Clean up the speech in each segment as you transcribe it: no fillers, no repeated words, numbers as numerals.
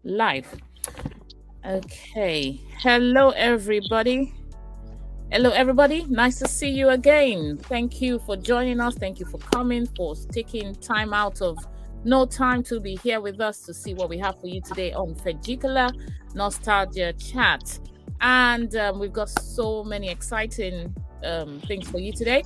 live. Okay. Hello, everybody. Hello, everybody. Nice to see you again. Thank you for joining us. Thank you for coming, for taking time out of no time to be here with us to see what we have for you today on Feggicolla Nostalgia Chat. And we've got so many exciting things for you today.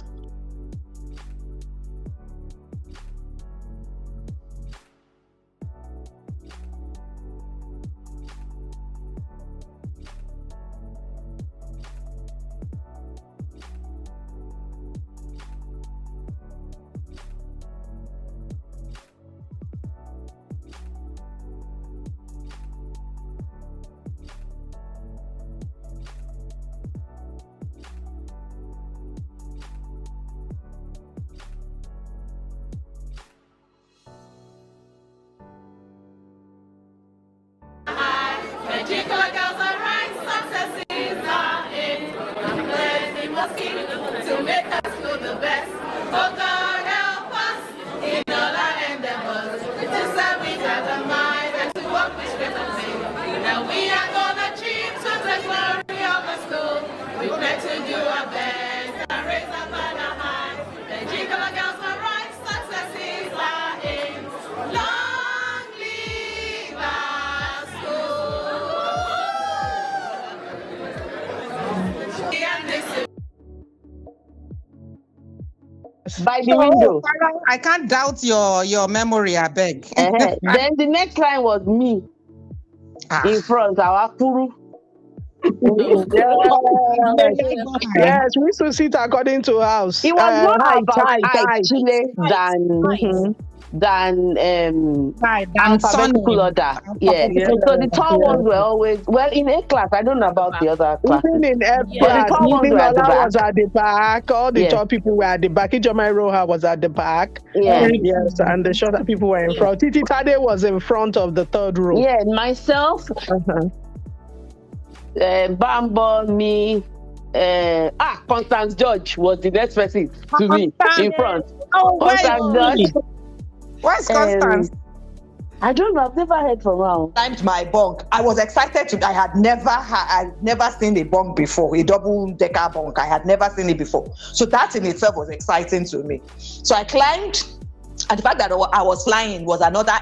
Feggicolla girls are right, successes are in. I'm glad they must keep to make us feel the best. Oh God, help us in all our endeavors. To serve we have a mind and to work with strength and faith. Now we are gonna achieve to the glory of the school. We pledge to do our best and raise our banner high. Feggicolla girls are right, successes are in. Long live our school. By the window. I can't doubt your memory, I beg. Then the next line was me in front, our Kuru. Yes, we used to sit according to house. It was more height, about height. Chile than alphabetical order. Yeah. So the tall ones were always in A class. I don't know about the other classes. Even in F But the class, tall ones were at the back. was at the back. All the tall people were at the back. Ijomai Roha was at the back. Yeah. Yes, and the shorter people were in front. Titi Tade was in front of the third row. Yeah, myself, Bambo, me, Constance George was the next person to me in front. Constance George. Where's Constance? I don't know. I've never heard from her. Climbed my bunk. I was excited I had never seen a bunk before, a double-decker bunk. I had never seen it before. So that in itself was exciting to me. So I climbed, and the fact that I was flying was another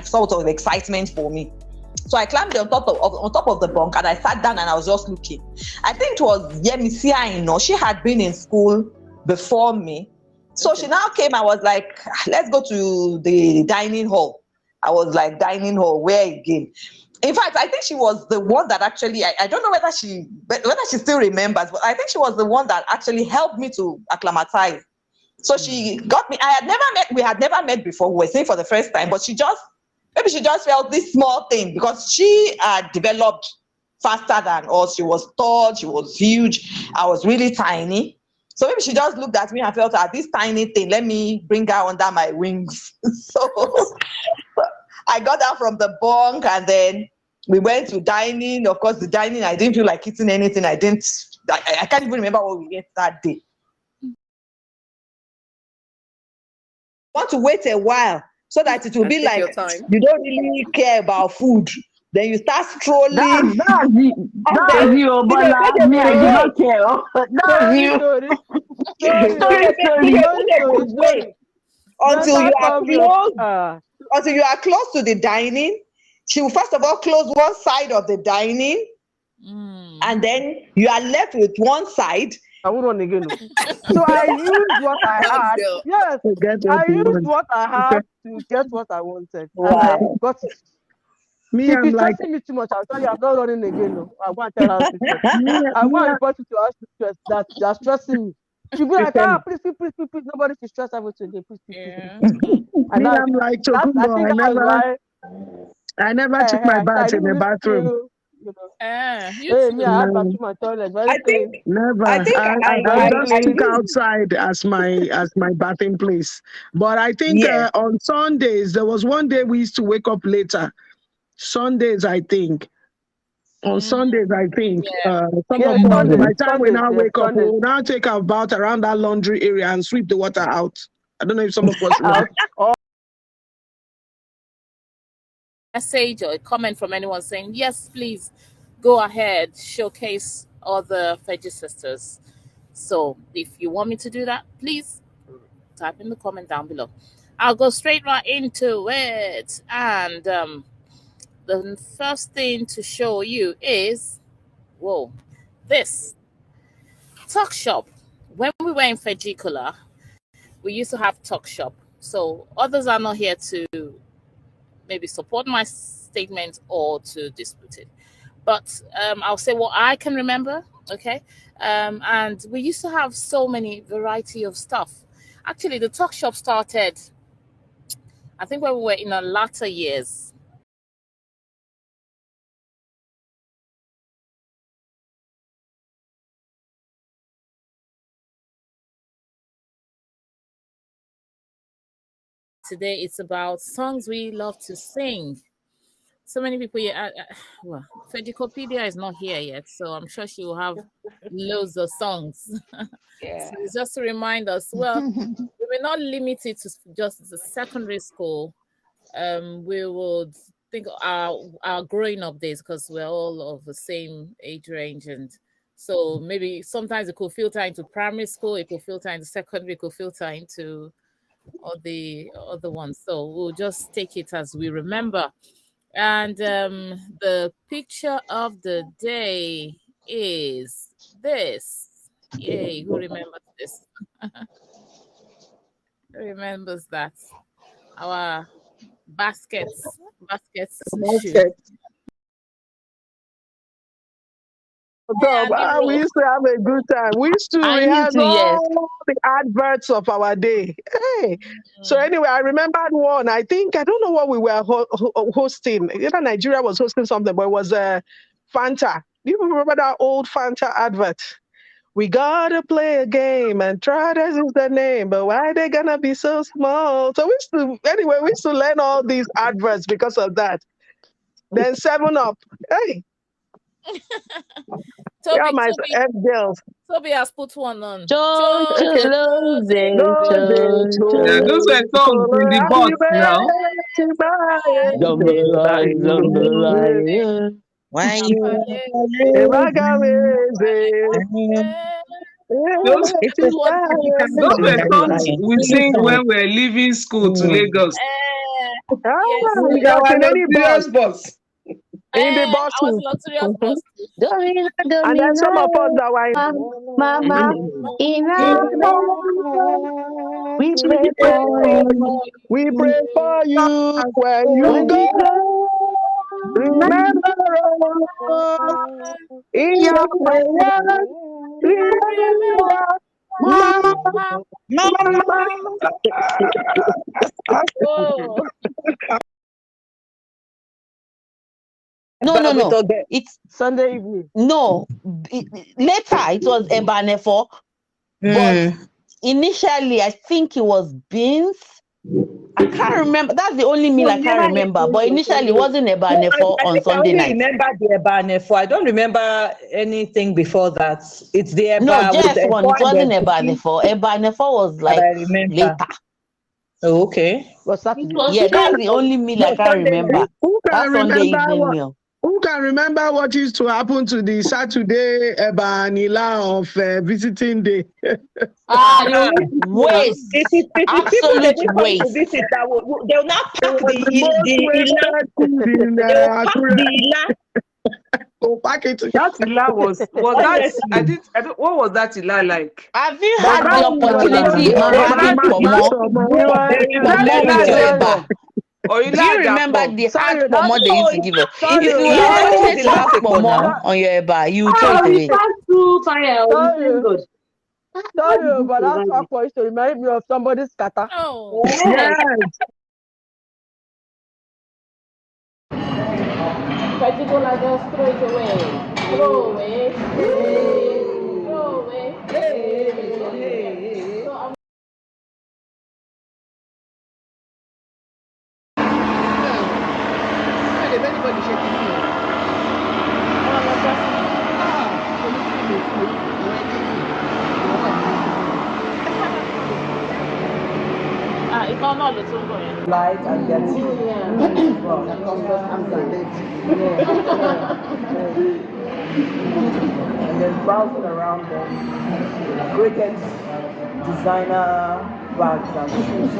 sort of excitement for me. So I climbed on top of the bunk, and I sat down and I was just looking. I think it was Yemisia, she had been in school before me. So she now came. I was like, let's go to the dining hall. I was like, dining hall, where again? In fact, I think she was the one that actually, I don't know whether she still remembers, but I think she was the one that actually helped me to acclimatize. So she got me. We had never met before. We were seeing for the first time, but maybe she just felt this small thing because she had developed faster than us. She was tall, she was huge. I was really tiny. So maybe she just looked at me and felt, this tiny thing, let me bring her under my wings. So I got down from the bunk and then we went to dining. Of course, the dining, I didn't feel like eating anything. I can't even remember what we ate that day. Want to wait a while so that it will be like you don't really care about food. Then you start strolling. That's you, Obola. Me, I do not care. That's you. Wait until you are close. Until you are close to the dining, she will first of all close one side of the dining, and then you are left with one side. I would run again. So I used what I had. Yes, I used what I had to get what I wanted. Wow. And I got it. Me, If I'm you're like, stressing me too much, I'll tell you I'm not running again. No. I want to tell her I want to report you to us that they're stressing me. You be like, please, nobody should stress everything today. Please. I'm like Tokumbo. I never took my bath in the bathroom. I had bathroom and toilet. I think never. I just took outside as my bathing place. But I think on Sundays there was one day we used to wake up later. Sundays, I think. On Sundays, I think. By the time we now wake up, we'll now take our bath around that laundry area and sweep the water out. I don't know if some of us remember. message or a comment from anyone saying, yes, please go ahead, showcase other Feggie sisters. So if you want me to do that, please type in the comment down below. I'll go straight right into it. And the first thing to show you is, whoa, this talk shop. When we were in Feggicolla, we used to have talk shop. So others are not here to maybe support my statement or to dispute it. But I'll say what I can remember, okay? And we used to have so many variety of stuff. Actually, the talk shop started, I think, when we were in our latter years. Today, it's about songs we love to sing. So many people here. Well, Feggicopedia is not here yet, so I'm sure she will have loads of songs. Yeah. So it's just to remind us, well, we may not limit it to just the secondary school. We would think our growing up days, because we're all of the same age range, and so maybe sometimes it could filter into primary school, it could filter into secondary, it could filter into all the other ones. So we'll just take it as we remember. And the picture of the day is this. Yay, who remembers this? Who remembers that? Our baskets shoot. We used to have a good time. We used to rehearse all the adverts of our day. Hey. So anyway, I remembered one. I don't know what we were hosting. Either Nigeria was hosting something, but it was Fanta. Do you remember that old Fanta advert? We gotta play a game and try this is the name, but why they gonna be so small? So we used to learn all these adverts because of that. Then 7-Up. Hey. Girls. Toby has put one on. Yeah, those were songs in the box now. Those were songs we sing when we were leaving school to Lagos. Luxurious bus. In the bus. Luxurious bus. And then some of us that were Mama, we pray for you when you go. Remember in your prayers. Remember, Mama. No. It's Sunday evening. No. Later, it was Ebanefo. But initially, I think it was beans. I can't remember. That's the only meal I can't remember. But initially, it wasn't Ebanefo on Sunday night. I remember the Ebanefo. I don't remember anything before that. It's the Eba. No, just one. It wasn't Ebanefo. Ebanefo was like later. Oh, okay. Was Saturday? Yeah, that's the only meal I can't remember. That's Sunday evening meal. Who can remember what used to happen to the Saturday Ebanila of visiting day? Waste. Absolute waste. They will not pack That ila was that? What was that ila like? Have you had the opportunity of having pomo? Do you remember the hard pomo they used to give us? If you were to have pomo on your eba, you would throw it away. Sorry, but that's what I used to remind me of somebody's kata. Oh. Yes. Feggicolla, just throw it away. Throw away. Throw away. So I'm Anybody shaking you? it's not the two going. light and their team. And then browsing around them, greatest designer bags and shoes.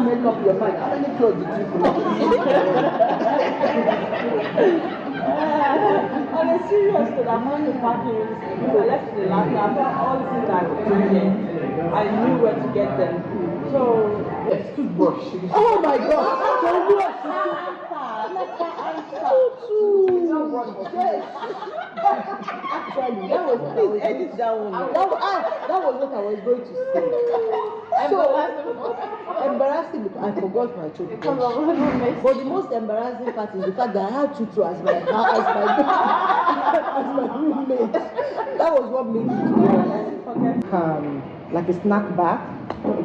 Make up your mind. How many clothes did you put? On a serious note, I'm not the party. So let's the last time. All the things I was doing, I knew where to get them. So, toothbrush. Oh my God! Actually, that was please edit that one. That was what I was going to say. So embarrassing. I forgot my toothbrush. But the most embarrassing part is the fact that I had Tutu as my roommate. That was what made it worse. Like a snack bar.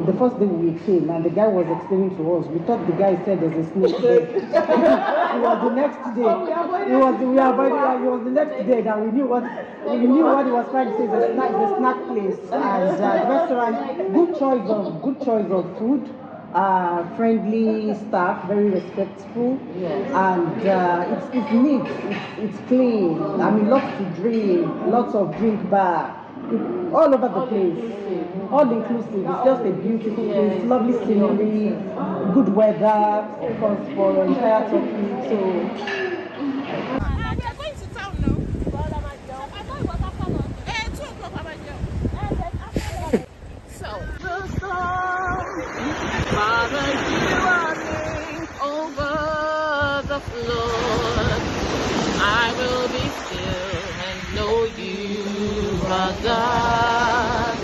The first day we came and the guy was explaining to us, we thought the guy said there's a snake there. It was the next day. It was the next day that we knew what he was trying to say. The snack place as a restaurant. Good choice of food. Friendly staff, very respectful, and it's neat, it's clean. I mean, lots to drink, lots of drink bar, all over the place, all inclusive. It's just a beautiful place, lovely scenery, good weather, of course, for the entire Turkey. So. Father, you are king over the flood. I will be still and know you are God.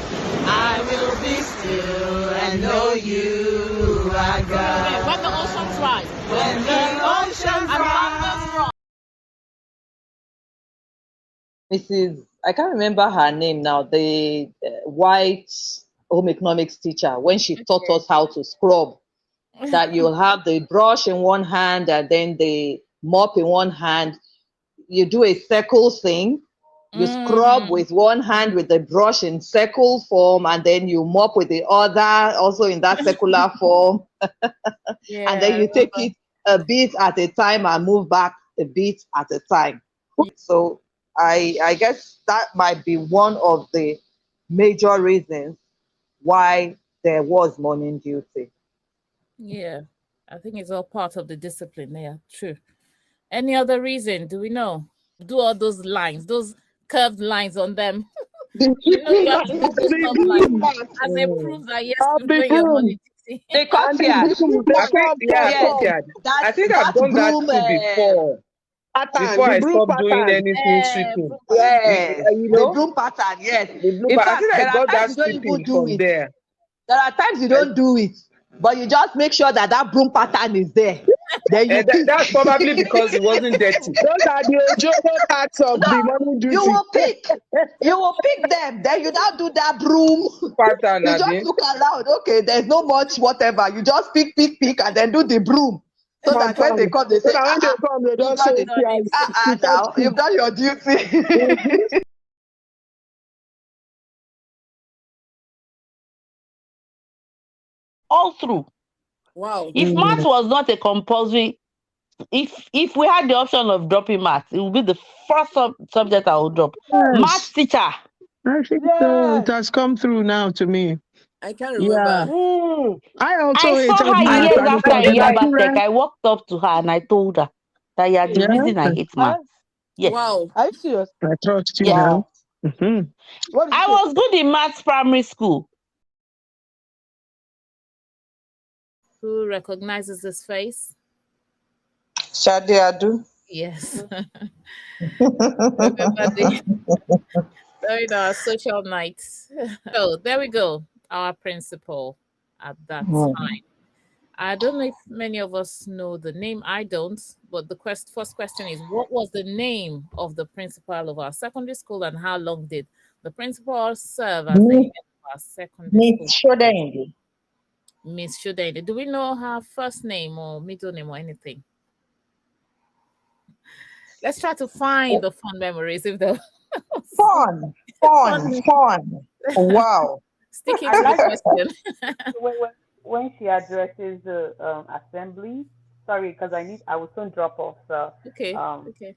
I will be still and know you are God. When the oceans rise. When the oceans rise. Mrs. I can't remember her name now, the white home economics teacher, when she taught us how to scrub, that you'll have the brush in one hand and then the mop in one hand. You do a circle thing. You scrub with one hand with the brush in circle form, and then you mop with the other, also in that circular form. And then you take it a bit at a time and move back a bit at a time. So I guess that might be one of the major reasons why there was morning duty. Yeah, I think it's all part of the discipline. Yeah, true. Any other reason? Do we know? Do all those lines, those curved lines on them. You have to do those stuff like as a proof that yes, you bring your money. They cut here. I think I've done that too before. Before I stopped doing anything sweeping. Yes, you know? the broom pattern, yes. In fact, I got that sweeping from there. There are times you don't do it, but you just make sure that broom pattern is there. Then you that's probably because it wasn't dirty. Those are the Ojogo parts of the morning duty. You will pick them. Then you now do that broom pattern. You just look around. Okay, there's no much whatever. You just pick, and then do the broom. So that when they come, they say, they don't say now you've done your duty. All through. Wow. If math was not a compulsory, if we had the option of dropping math, it would be the first subject I would drop. Yes. Math teacher. I think so. It has come through now to me. I can't remember. Yeah. I saw her years after Yabatek. I walked up to her and I told her that you are the reason I hate math. Yes. Wow. Are you serious? I trust you now. I was good in maths primary school. Who recognizes this face? Shadi Adu. Yes. Everybody. During our social nights. So there we go. Our principal at that time. I don't know if many of us know the name. I don't. But the first question is, what was the name of the principal of our secondary school, and how long did the principal serve as the head of our secondary school? Miss Shudende. Do we know her first name or middle name or anything? Let's try to find the fun memories. If the fun. Wow. Sticking I to the like question. when she addresses the assembly. Sorry, because I will soon drop off. So Okay. um, Okay.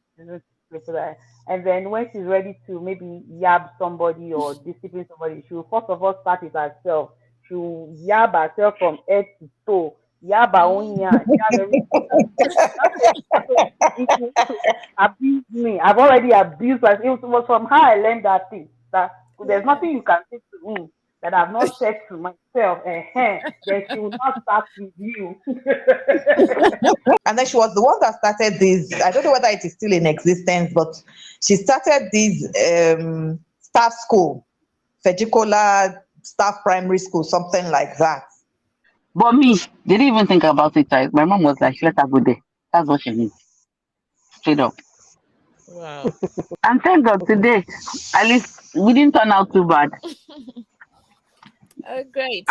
for that. And then when she's ready to maybe yab somebody or discipline somebody, she will first of all start with herself. She will yab herself from head to toe. Yab her own yarn. Yab everything. So if you want to abuse me, I've already abused myself. It was from her I learned that thing. That there's nothing you can say to me that I've not said to myself. Then she will not start with you. And then she was the one that started this. I don't know whether it is still in existence, but she started this staff school, Feggicolla staff primary school, something like that. But me, didn't even think about it. My mom was like, let her go there. That's what she needs. Straight up. Wow. And thank God today, at least we didn't turn out too bad. Great.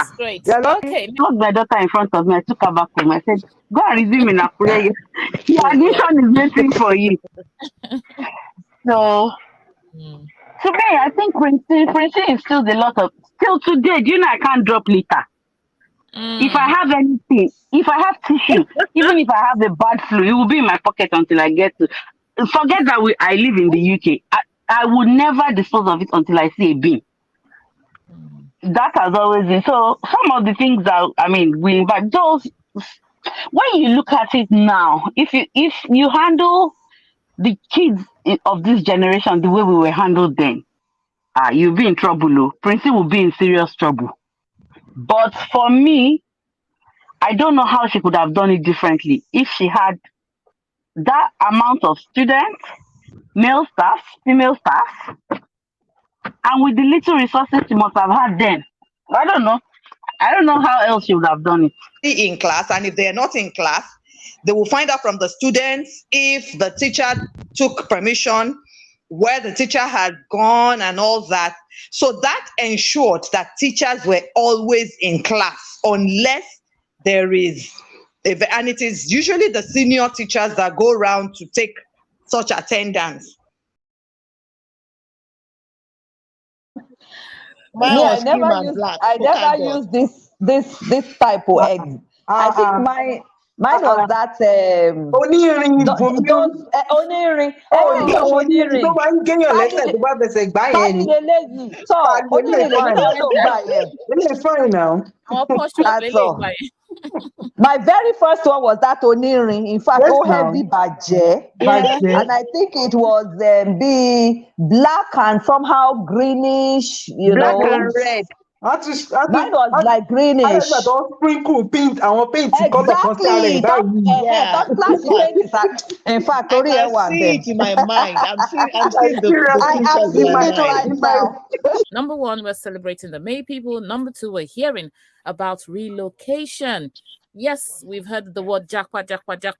You're lucky. Okay. I told my daughter in front of me, I took her back home. I said, go and resume in Akure. Your admission is waiting for you. So, to me, I think printing instills a lot of, still today, do you know I can't drop litter? If I have anything, if I have tissue, even if I have a bad flu, it will be in my pocket until I get to. Forget that I live in the UK. I would never dispose of it until I see a bin. That has always been. So some of the things that but those, when you look at it now, if you handle the kids of this generation the way we were handled then, you'll be in trouble. Princey will be in serious trouble. But for me, I don't know how she could have done it differently if she had that amount of students, male staff, female staff, and with the little resources she must have had then. I don't know how else she would have done it. In class, and if they're not in class, they will find out from the students if the teacher took permission, where the teacher had gone, and all that. So that ensured that teachers were always in class, unless there is, and it is usually the senior teachers that go around to take such attendance. I never use this type of egg. I think mine was that Onirin, onirin. Fine now. My very first one was that onirin. In fact, heavy baje. And I think it was be black and somehow greenish, black and red. Mine was like greenish. Sprinkle paint. I want paint. Exactly. In fact, I can see it in my mind. I'm seeing the seeing it right now. Number one, we're celebrating the May people. Number two, we're hearing about relocation. Yes, we've heard the word jackpot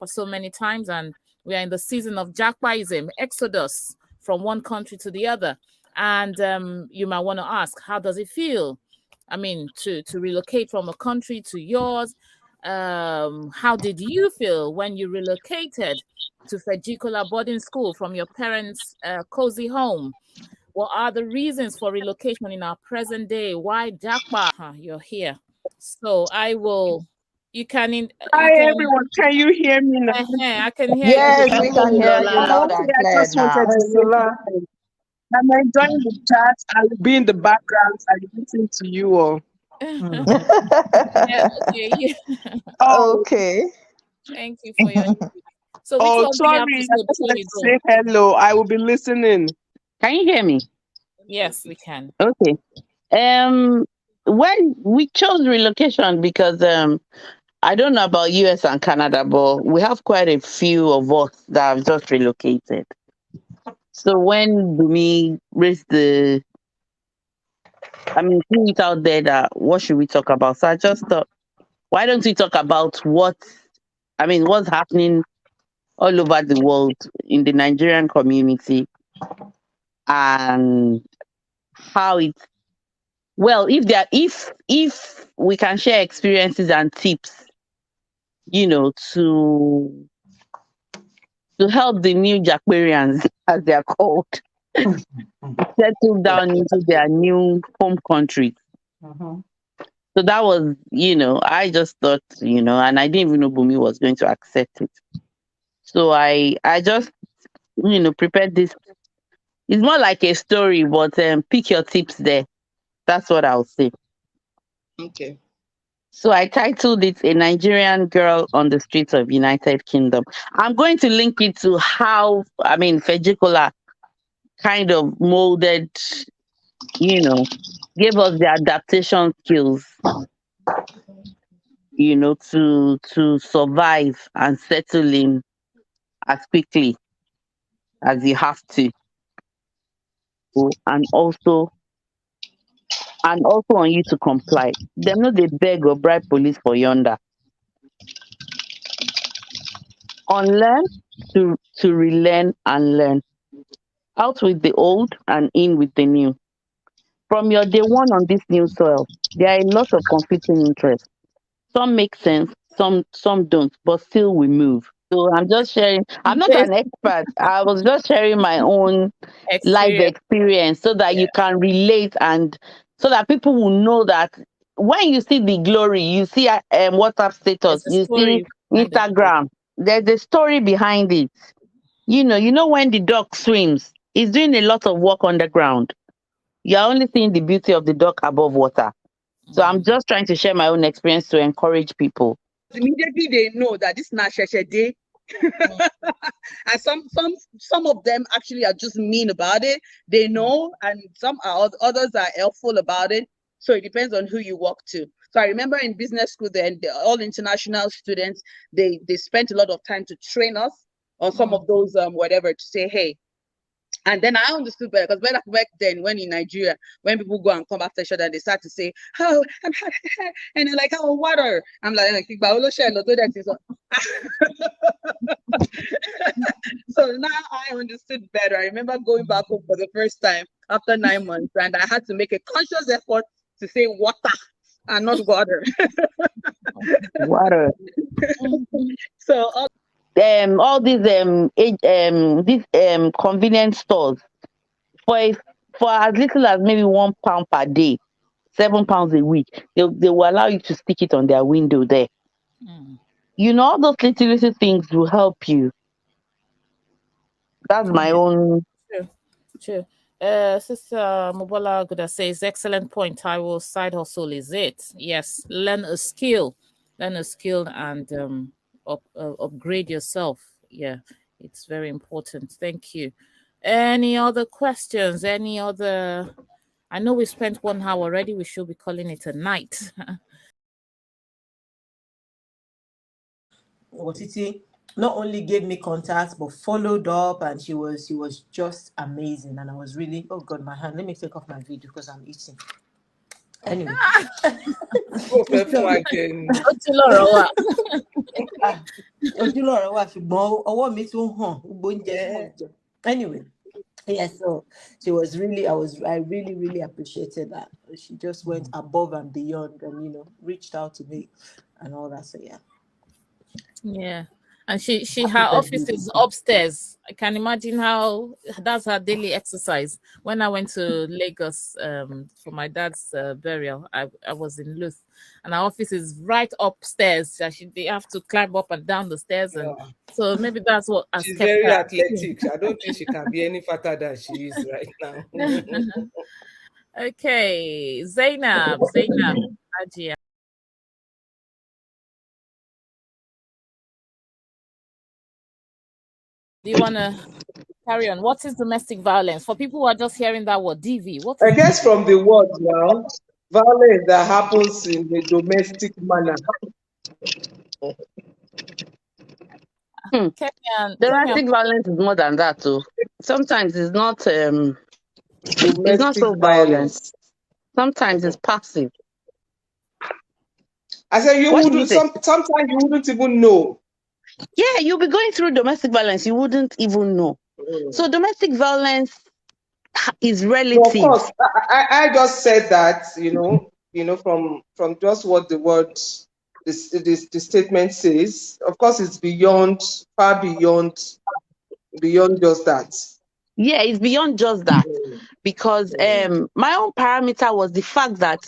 so many times, and we are in the season of jackpottism, exodus from one country to the other. And you might want to ask, how does it feel? I mean, to relocate from a country to yours. How did you feel when you relocated to Feggicolla boarding school from your parents' cozy home? What are the reasons for relocation in our present day? Why jackpot? You're here. So you can... Hi, everyone. Can you hear me now? I can hear you. Yes, we can hear you loud and clear now. I'm enjoying the chat. I'll be in the background. I'll listen to you all. Okay. Thank you for your... So sorry. Say hello. I will be listening. Can you hear me? Yes, we can. Okay. When we chose relocation because I don't know about US and Canada, but we have quite a few of us that have just relocated. So when we raised threw it out there that what should we talk about? So I just thought, why don't we talk about what's happening all over the world in the Nigerian community and how it, if we can share experiences and tips, to help the new Jackperians, as they are called, settled down into their new home country. So that was, I just thought, and I didn't even know Bumi was going to accept it. So I just, prepared this. It's more like a story, but pick your tips there. That's what I'll say. Okay. So I titled it "A Nigerian Girl on the Streets of United Kingdom." I'm going to link it to how, Feggicolla kind of molded, gave us the adaptation skills, to survive and settle in as quickly as you have to. And also on you to comply. Them no they beg or bribe police for yonder. Unlearn to relearn and learn. Out with the old and in with the new. From your day one on this new soil, there are a lot of conflicting interests. Some make sense, some don't, but still we move. So I'm just sharing. I'm not Yes. an expert. I was just sharing my own life experience so that you can relate, and so that people will know that when you see the glory, you see WhatsApp status, There's a you see story behind the glory. Instagram. There's a story behind it. You know when the duck swims, it's doing a lot of work underground. You're only seeing the beauty of the duck above water. So I'm just trying to share my own experience to encourage people. Immediately they know that this is not Sheshe Day. And some of them actually are just mean about it. They know, and some are others are helpful about it. So it depends on who you walk to. So I remember in business school, then all international students, they spent a lot of time to train us on some of those whatever, to say, hey. And then I understood better, because back then, when in Nigeria, when people go and come after each other, they start to say, "Oh, I'm hot," and they're like, "Oh, water." I'm like, so now I understood better. I remember going back home for the first time after 9 months, and I had to make a conscious effort to say water and not water. Water. So all these convenience stores, for as little as maybe £1 per day, £7 a week, they will allow you to stick it on their window there. All those little things will help you. That's my own. True. Sister Mobola Guda says, excellent point. I will side hustle is it. Yes, learn a skill and upgrade yourself. Yeah, it's very important. Thank you. Any other questions? I know we spent 1 hour already. We should be calling it a night. Otiti not only gave me contacts but followed up, and she was just amazing. And I was really, oh God, my hand. Let me take off my video because I'm eating. Anyway. Anyway. Yeah, so I really appreciated that. She just went above and beyond and reached out to me and all that. So yeah. Yeah. And her office is upstairs. I can imagine how that's her daily exercise. When I went to Lagos for my dad's burial, I was in Luth, and our office is right upstairs. They have to climb up and down the stairs, and so maybe that's what has She's kept very her. athletic. I don't think she can be any fatter than she is right now. Okay, Zainab, Ajia. Do you want to carry on? What is domestic violence? For people who are just hearing that word, DV, what is I guess from the word now, violence that happens in a domestic manner. Domestic violence is more than that too. Sometimes it's not so violent. Sometimes it's passive. I said sometimes you wouldn't even know. Yeah, you'll be going through domestic violence, you wouldn't even know. So domestic violence is relative. Well, of course, I just said that, from just what the word, the statement says. Of course, it's far beyond just that. Yeah, it's beyond just that. Because my own parameter was the fact that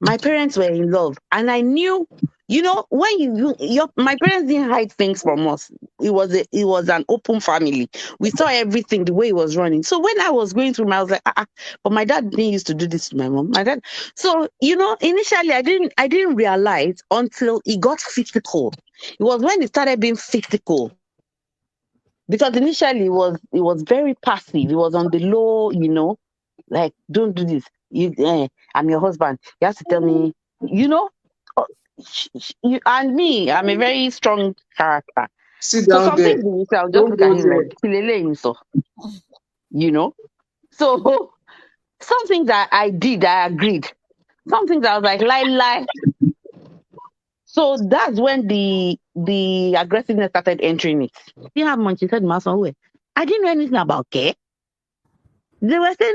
my parents were in love, and I knew, when my parents didn't hide things from us. It was an open family. We saw everything the way it was running. So when I was going through, I was like, but my dad didn't used to do this to my mom. My dad. So initially I didn't realize until it got physical. It was when it started being physical. Because initially it was very passive. It was on the low, like, don't do this. I'm your husband. You have to tell me, and me, I'm a very strong character. Sit So down some there. things I'll just Don't look go at him there. like, "Kilele so," So some things that I did, I agreed. Some things I was like, lie. So that's when the aggressiveness started entering it. Didn't have much. He said, I didn't know anything about care. They were saying,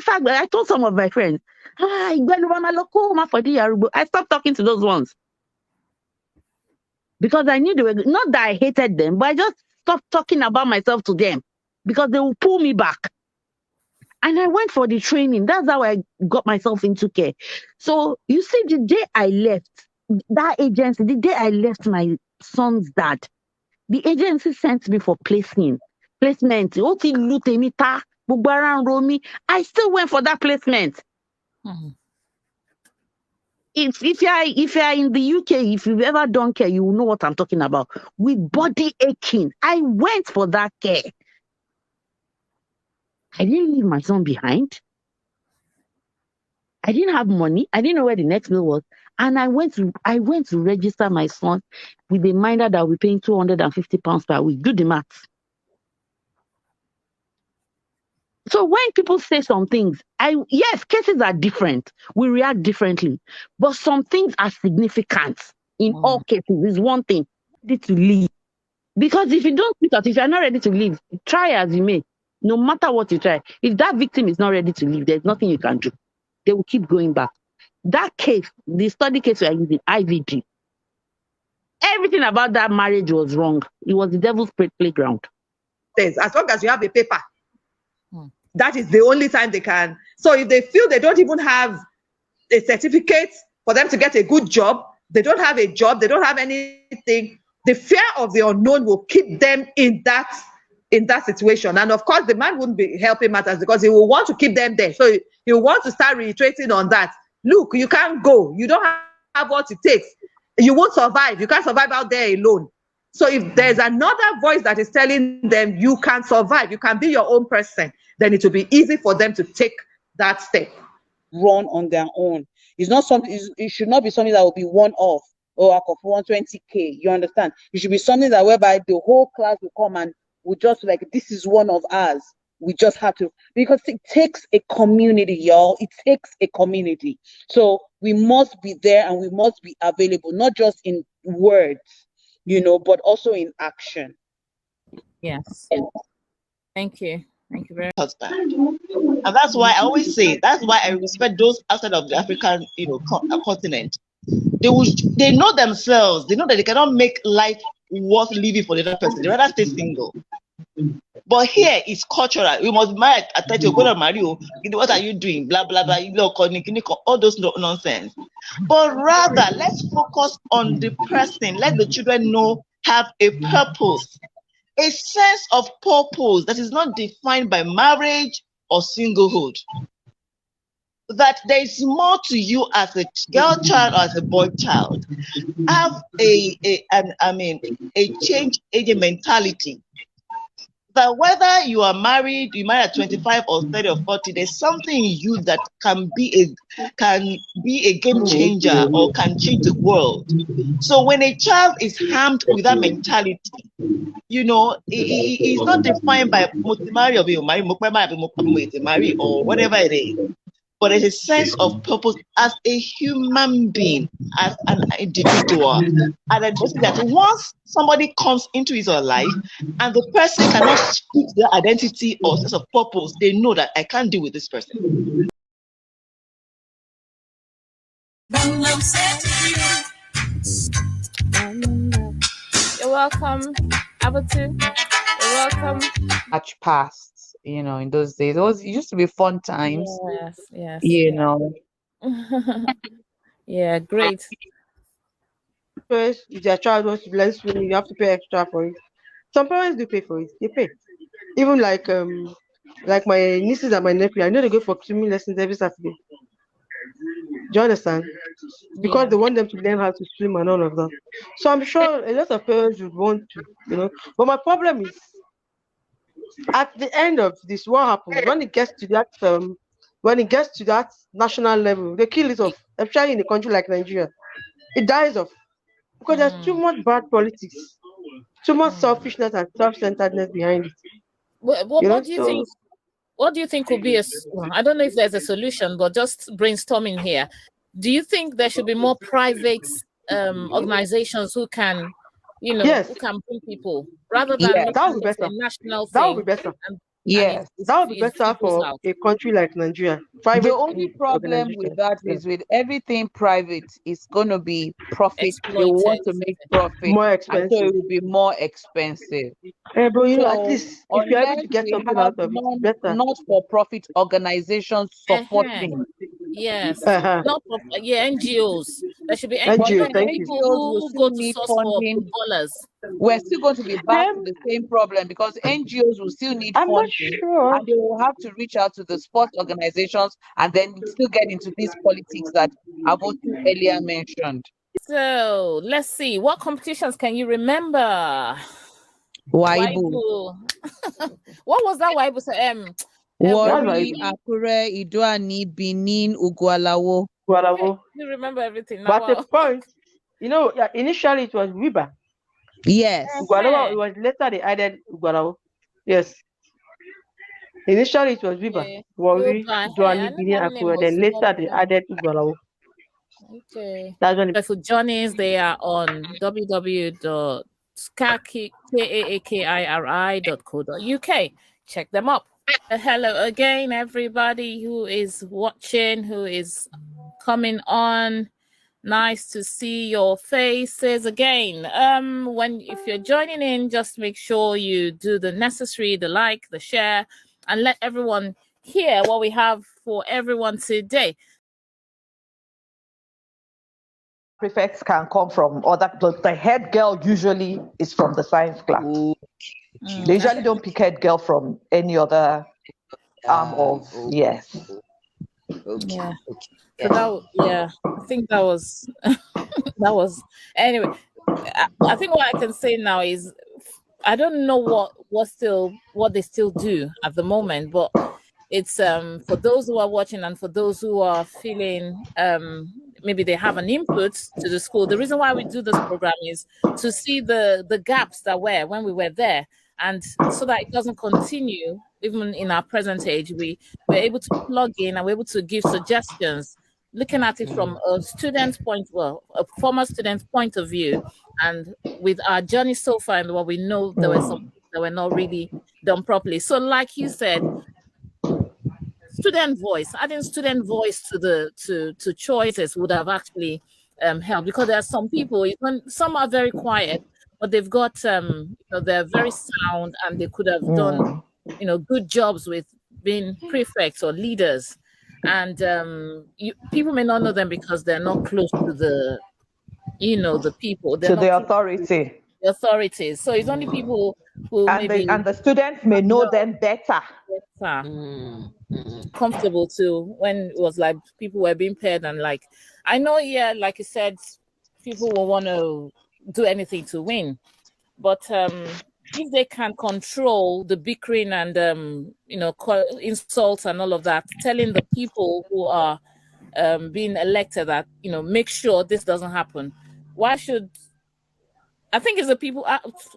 fact, but I told some of my friends, I stopped talking to those ones. Because I knew they were, not that I hated them, but I just stopped talking about myself to them because they will pull me back. And I went for the training. That's how I got myself into care. So you see, the day I left that agency, the day I left my son's dad, the agency sent me for placement. I still went for that placement. Mm-hmm. If you are in the UK, if you've ever done care, you will know what I'm talking about. With body aching, I went for that care. I didn't leave my son behind. I didn't have money. I didn't know where the next meal was. And I went to register my son with a minder that we're paying £250 per week. Do the maths. So when people say some things, yes, cases are different. We react differently. But some things are significant. In all cases, is one thing. Ready to leave. Because if you don't speak out, if you're not ready to leave, try as you may. No matter what you try. If that victim is not ready to leave, there's nothing you can do. They will keep going back. That case, the study case we are using, IVG, everything about that marriage was wrong. It was the devil's playground. As long as you have a paper, that is the only time they can. So if they feel they don't even have a certificate for them to get a good job, they don't have a job, they don't have anything, the fear of the unknown will keep them in that situation. And of course, the man wouldn't be helping matters because he will want to keep them there. So he will want to start reiterating on that. Look, you can't go. You don't have what it takes. You won't survive. You can't survive out there alone. So if there's another voice that is telling them you can survive, you can be your own person, then it will be easy for them to take that step. Run on their own. It's not something. It should not be something that will be one off. I could 120K. You understand? It should be something that whereby the whole class will come and will just like, this is one of ours. We just have to, because it takes a community, y'all. It takes a community. So we must be there and we must be available, not just in words, but also in action. Yes. Thank you. Thank you very much. Husband. And that's why I always say, that's why I respect those outside of the African, continent. They know themselves. They know that they cannot make life worth living for the other person. They rather stay single. But here it's cultural. We must marry. I tell you, go to Mario. What are you doing? Blah blah blah. All those nonsense. But rather, let's focus on the person. Let the children have a purpose, a sense of purpose that is not defined by marriage or singlehood. That there is more to you as a girl child or as a boy child. Have a change agent mentality. That whether you are married at 25 or 30 or 40, there's something in you that can be a game changer or can change the world. So when a child is harmed with that mentality, it's not defined by marry or whatever it is. But there's a sense of purpose as a human being, as an individual. And then that once somebody comes into his life and the person cannot speak their identity or sense of purpose, they know that I can't deal with this person. You're welcome, Abatu. You're welcome. Much past. in those days. It used to be fun times, Yes. Yeah, great. First, if their child wants to learn swimming, you have to pay extra for it. Some parents do pay for it. They pay. Even like my nieces and my nephew, I know they go for swimming lessons every Saturday. Do you understand? Because they want them to learn how to swim and all of that. So I'm sure a lot of parents would want to. But my problem is, at the end of this, what happens when it gets to that national level, they kill it off, especially in a country like Nigeria. It dies off because there's too much bad politics, too much selfishness and self-centeredness behind it. What do you think? What do you think could be I don't know if there's a solution, but just brainstorming here. Do you think there should be more private organizations who can, who can bring people rather than that would be making better. it a national That thing? would be better. Yes, that would be better for a country like Nigeria. Private the only problem with that is with everything private, it's going to be profit. They want to make profit more and expensive. so it will be more expensive. But so at least if you're able to get something out of it, better. Not for profit organizations supporting. Yes, not for, NGOs. There should be NGOs. people who go to source for footballers. We're still going to be back to the same problem because NGOs will still need funding, and they will have to reach out to the sports organizations and then still get into these politics that I've also earlier mentioned. So let's see, what competitions can you remember? Waibu. What was that Waibu? Warri, Akure, Idoani, Benin, Ugwalawo. You remember everything now. But at the point, initially it was Wiba. Yes. Ugwalawo, it was later they added Ugwalawo. Yes. Initially it was Wiba. Warri, Idoani, Benin, Akure. Then later they added Ugwalawo. Okay. That's when for Johnny's, they are on www.kaakiri.co.uk. Check them up. Hello again, everybody who is watching, who is coming on. Nice to see your faces again. If you're joining in, just make sure you do the necessary, the like, the share, and let everyone hear what we have for everyone today. Prefects can come from other, the head girl usually is from the science class. They usually don't pick head girl from any other arm of, yes. Yeah. So I think that was anyway. I think what I can say now is I don't know what they still do at the moment, but it's for those who are watching and for those who are feeling maybe they have an input to the school. The reason why we do this program is to see the gaps that were when we were there, and so that it doesn't continue even in our present age. We're able to plug in and we're able to give suggestions, looking at it from a former student's point of view, and with our journey so far and what we know, there were some things that were not really done properly. So like you said, adding student voice to choices would have actually helped, because there are some people, some are very quiet, but they've got they're very sound and they could have done good jobs with being prefects or leaders, and people may not know them because they're not close to the people, to the authority. The authorities. So it's only people who and the students may know them better. Comfortable too, when it was like people were being paired, and like I know, like you said, people will want to do anything to win, but if they can control the bickering and insults and all of that, telling the people who are being elected that make sure this doesn't happen. Why should I think it's the people,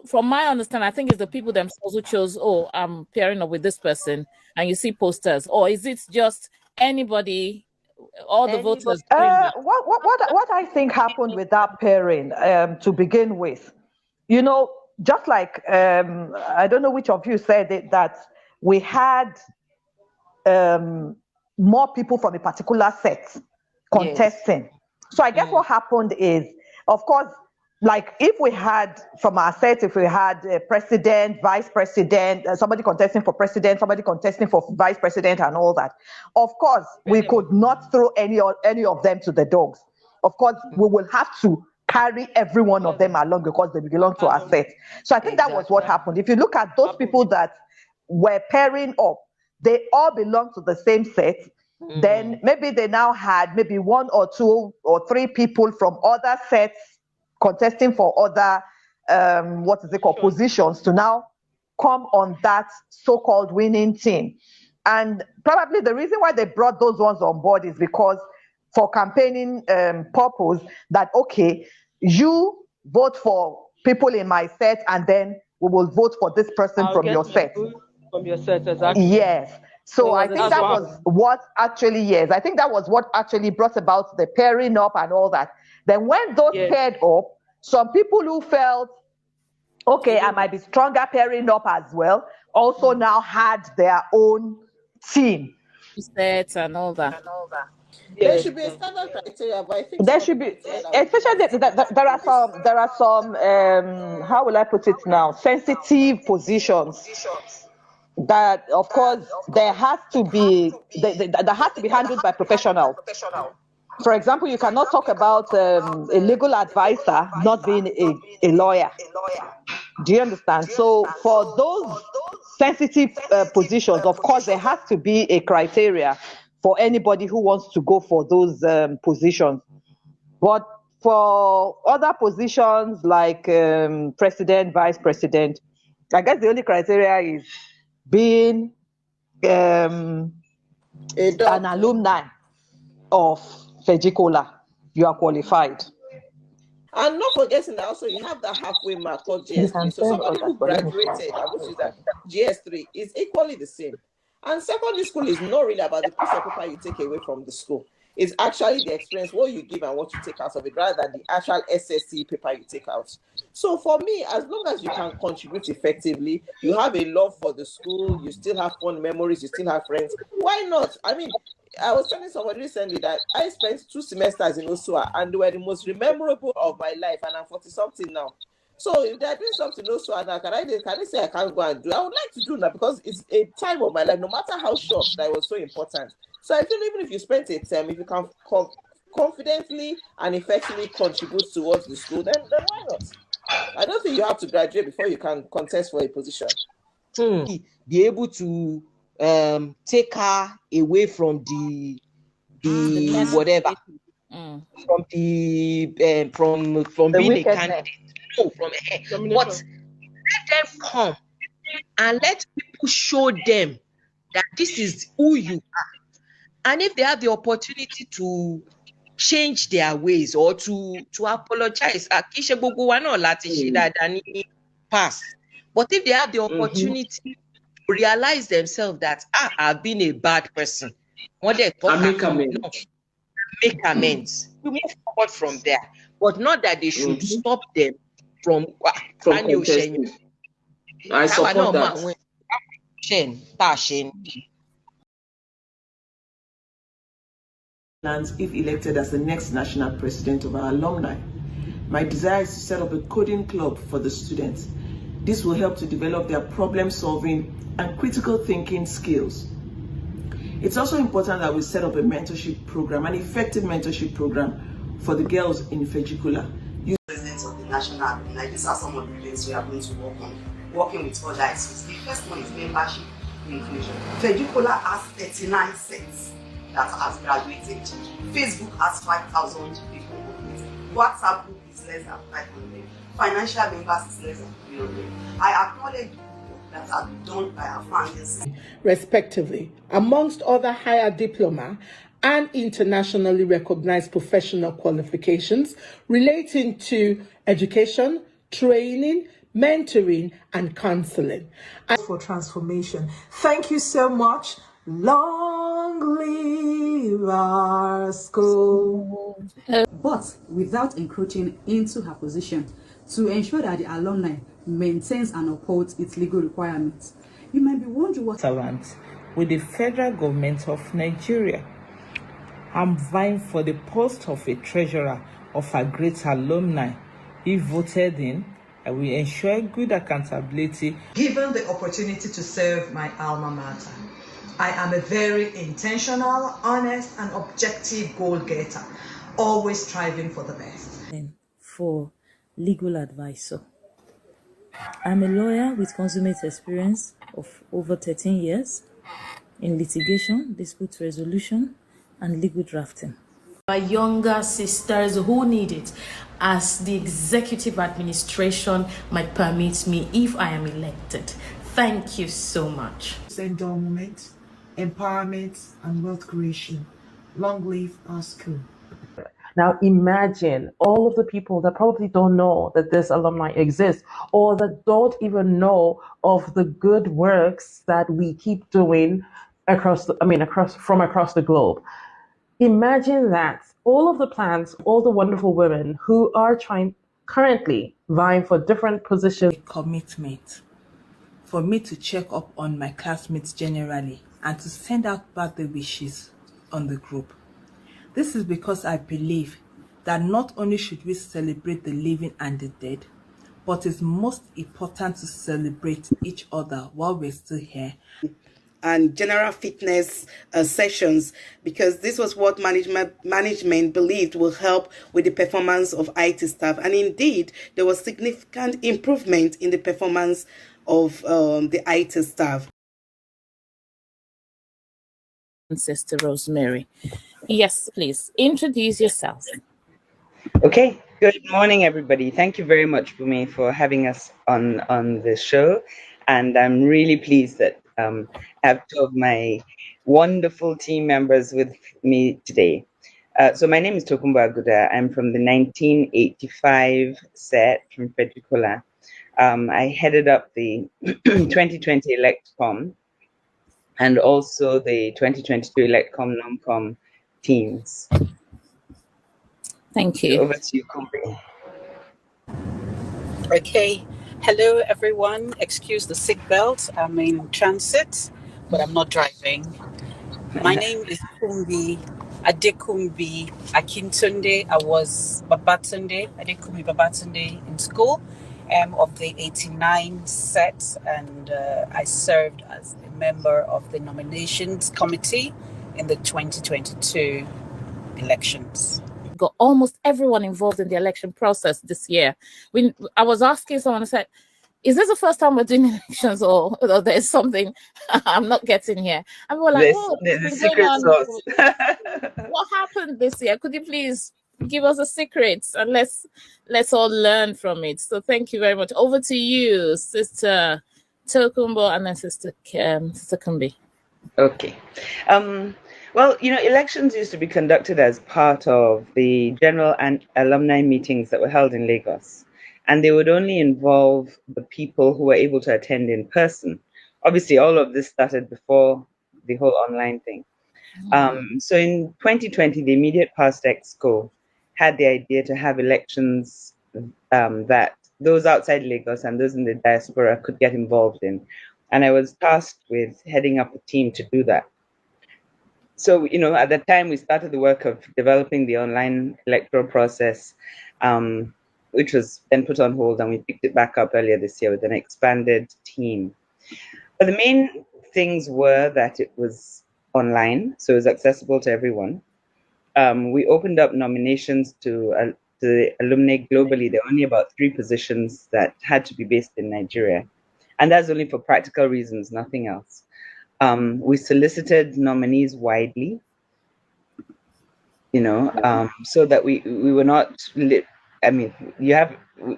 from my understanding, I think it's the people themselves who chose, I'm pairing up with this person, and you see posters, or is it just anybody, all the voters? What I think happened with that pairing to begin with, just like, I don't know which of you said it, that we had more people from a particular set contesting. Yes. So I guess what happened is, of course, like if we had from our set, if we had a president, vice president, somebody contesting for president, somebody contesting for vice president and all that, of course, we could not throw any of them to the dogs. Of course, we will have to carry every one of them along because they belong to our set. So I think that was what happened. If you look at those people that were pairing up, they all belong to the same set. Then maybe they now had maybe 1 or 2 or 3 people from other sets contesting for other positions to now come on that so-called winning team. And probably the reason why they brought those ones on board is because for campaigning purpose, that okay, you vote for people in my set and then we will vote for this person from your set. From your set, exactly. Yes. So I think that was what actually, yes, I think that was what actually brought about the pairing up and all that. Then when those paired up, some people who felt, okay, I might be stronger pairing up as well, also now had their own team. Sets and all that. There should be a standard criteria, but I think there should be, especially there are some how will I put it now, sensitive positions that of course there has to be handled by professionals. For example, you cannot talk about a legal advisor not being a lawyer. Do you understand? So for those sensitive positions, of course there has to be a criteria for anybody who wants to go for those positions. But for other positions like president, vice president, I guess the only criteria is being an alumni of Feggicolla. You are qualified. And not forgetting that also you have that halfway mark called GS3. So somebody who graduated, I would say that GS3 is equally the same. And secondary school is not really about the piece of paper you take away from the school. It's actually the experience, what you give and what you take out of it, rather than the actual SSC paper you take out. So for me, as long as you can contribute effectively, you have a love for the school, you still have fun memories, you still have friends, why not? I mean, I was telling somebody recently that I spent 2 semesters in Osua and they were the most memorable of my life, and I'm 40-something now. So if they're doing something Osua now, can I say I can't go and do? I would like to do that because it's a time of my life, no matter how short, that was so important. So I feel even if you spend a term, if you can confidently and effectively contribute towards the school, then why not? I don't think you have to graduate before you can contest for a position. Be able to take her away from the whatever, from the from being a candidate. No, from but let them come and let people show them that this is who you are. And if they have the opportunity to change their ways or to apologize, pass. But if they have the opportunity to realize themselves that I've been a bad person, what they talk make amends. We move forward from there, but not that they should stop them from contesting. I support that. If elected as the next national president of our alumni. My desire is to set up a coding club for the students. This will help to develop their problem-solving and critical thinking skills. It's also important that we set up a mentorship program, an effective mentorship program for the girls in Feggicolla. President of the national alumni, these are some of the things we are going to work on, working with other ICs. The first one is membership inclusion. Feggicolla has 39 sets that has graduated. Facebook has 5,000 people on it. WhatsApp group is less than 500. Financial members is less than 300. I acknowledge the work that are done by our founders, respectively, amongst other higher diploma and internationally recognized professional qualifications relating to education, training, mentoring, and counseling. For transformation. Thank you so much. Long live our school. But without encroaching into her position, to ensure that the alumni maintains and upholds its legal requirements. You might be wondering what servants with the federal government of Nigeria. I'm vying for the post of a treasurer of a great alumni If voted in, I will ensure good accountability. Given the opportunity to serve my alma mater, I am a very intentional, honest, and objective goal-getter, always striving for the best. For legal advisor. I'm a lawyer with consummate experience of over 13 years in litigation, dispute resolution, and legal drafting. My younger sisters who need it, as the executive administration might permit me if I am elected. Thank you so much. Endowment, empowerment, and wealth creation. Long live our school. Now imagine all of the people that probably don't know that this alumni exists, or that don't even know of the good works that we keep doing across the globe. Imagine that all of the plans, all the wonderful women who are currently vying for different positions. Commitment for me to check up on my classmates generally and to send out birthday wishes on the group. This is because I believe that not only should we celebrate the living and the dead, but it's most important to celebrate each other while we're still here. And general fitness sessions, because this was what management believed will help with the performance of IT staff. And indeed, there was significant improvement in the performance of the IT staff. Sister Rosemary. Yes, please introduce yourself. Okay, good morning, everybody. Thank you very much, Bumi, for having us on the show. And I'm really pleased that I have two of my wonderful team members with me today. So my name is Tokumbo Aguda. I'm from the 1985 set from Feggicolla. I headed up the 2020 ElectCom and also the 2022 ElectCom non-com teams. Thank you. Over to you, Kumbi. Okay. Hello, everyone. Excuse the seatbelt. I'm in transit, but I'm not driving. My name is Kumbi Adekumbi Akintunde. I was Babatunde, Adekumbi Babatunde in school of the 89 set, and I served as a member of the nominations committee in the 2022 elections. Got almost everyone involved in the election process this year. I was asking someone, I said, is this the first time we're doing elections, or there's something I'm not getting here? And we're like, the secret sauce. What happened this year? Could you please give us the secrets and let's all learn from it? So thank you very much. Over to you, Sister Tokumbo, and then Sister Kumbi. Okay. Well, elections used to be conducted as part of the general and alumni meetings that were held in Lagos. And they would only involve the people who were able to attend in person. Obviously, all of this started before the whole online thing. So in 2020, the immediate past EXCO had the idea to have elections that those outside Lagos and those in the diaspora could get involved in. And I was tasked with heading up a team to do that. So, at that time, we started the work of developing the online electoral process, which was then put on hold, and we picked it back up earlier this year with an expanded team. But the main things were that it was online, so it was accessible to everyone. We opened up nominations to the alumni globally. There were only about 3 positions that had to be based in Nigeria. And that's only for practical reasons, nothing else. We solicited nominees widely, so that we were not, we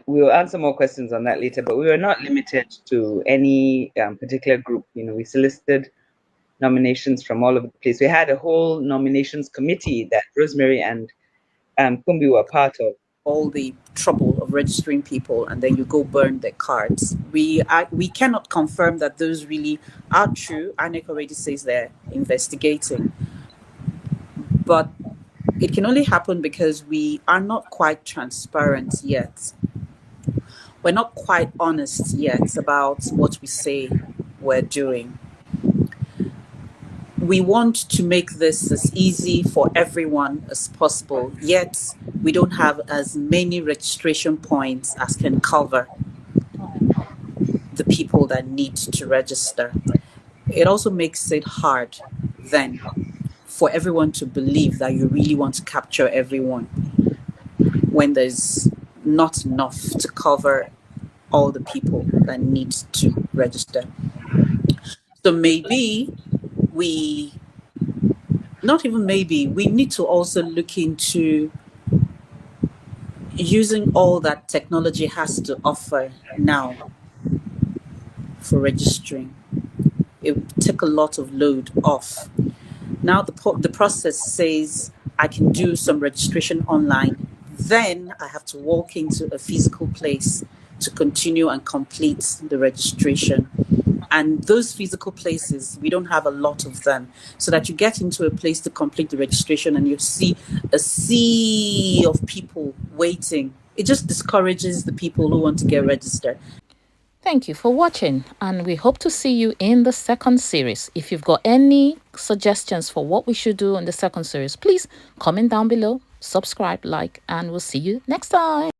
will answer more questions on that later, but we were not limited to any particular group. We solicited nominations from all over the place. We had a whole nominations committee that Rosemary and Kumbi were part of. All the trouble of registering people, and then you go burn their cards. We cannot confirm that those really are true. INEC already says they're investigating, but it can only happen because we are not quite transparent yet. We're not quite honest yet about what we say we're doing. we want to make this as easy for everyone as possible, yet we don't have as many registration points as can cover the people that need to register. It also makes it hard then for everyone to believe that you really want to capture everyone when there's not enough to cover all the people that need to register. So maybe we need to also look into using all that technology has to offer now for registering. It would take a lot of load off. Now the process says I can do some registration online, then I have to walk into a physical place to continue and complete the registration. And those physical places, we don't have a lot of them, so that you get into a place to complete the registration and you see a sea of people waiting. It just discourages the people who want to get registered. Thank you for watching, and we hope to see you in the second series. If you've got any suggestions for what we should do in the second series, please comment down below, subscribe, like, and we'll see you next time.